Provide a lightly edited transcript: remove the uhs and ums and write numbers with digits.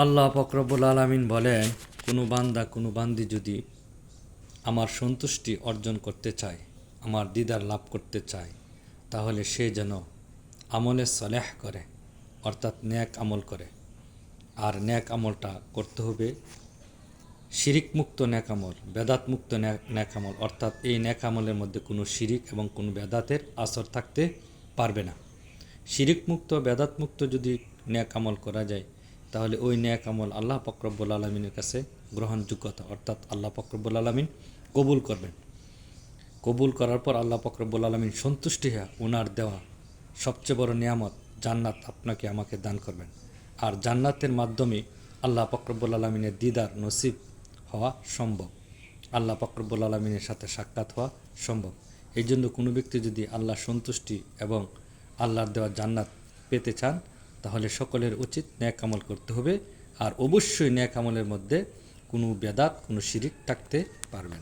আল্লাহ পাক রব্বুল আলামিন বলেন, কোনো বান্দা কোনো বান্দি যদি আমার সন্তুষ্টি অর্জন করতে চায়, আমার দিদার লাভ করতে চায়, তাহলে সে যেন আমলে সলেহ করে, অর্থাৎ ন্যাক আমল করে। আর ন্যাক আমলটা করতে হবে শিরিকমুক্ত ন্যাক আমল, বেদাতমুক্ত ন্যাক আমল, অর্থাৎ এই ন্যাক আমলের মধ্যে কোনো শিরিক এবং কোনো বেদাতের আসর থাকতে পারবে না। শিরিকমুক্ত বেদাতমুক্ত যদি ন্যাক আমল করা যায়, তাহলে ওই ন্যাক আমল আল্লাহ পাক রব্বুল আলামিনের কাছে গ্রহণযোগ্যতা, অর্থাৎ আল্লাহ পাক রব্বুল আলামিন কবুল করবেন। কবুল করার পর আল্লাহ পাক রব্বুল আলামিন সন্তুষ্টি হয়ে ওনার দেওয়া সবচেয়ে বড় নিয়ামত জান্নাত আপনাকে আমাকে দান করবেন। আর জান্নাতের মাধ্যমে আল্লাহ পাক রব্বুল আলামিনের দিদার নসিব হওয়া সম্ভব, আল্লাহ পাক রব্বুল আলামিনের সাথে সাক্ষাৎ হওয়া সম্ভব। এই জন্য কোনো ব্যক্তি যদি আল্লাহ সন্তুষ্টি এবং আল্লাহর দেওয়া জান্নাত পেতে চান, তাহলে সকলের উচিত ন্যাক আমল করতে হবে। আর অবশ্যই ন্যাক আমলের মধ্যে কোনো বেদাত, কোনো শিরিক থাকতে পারবে না।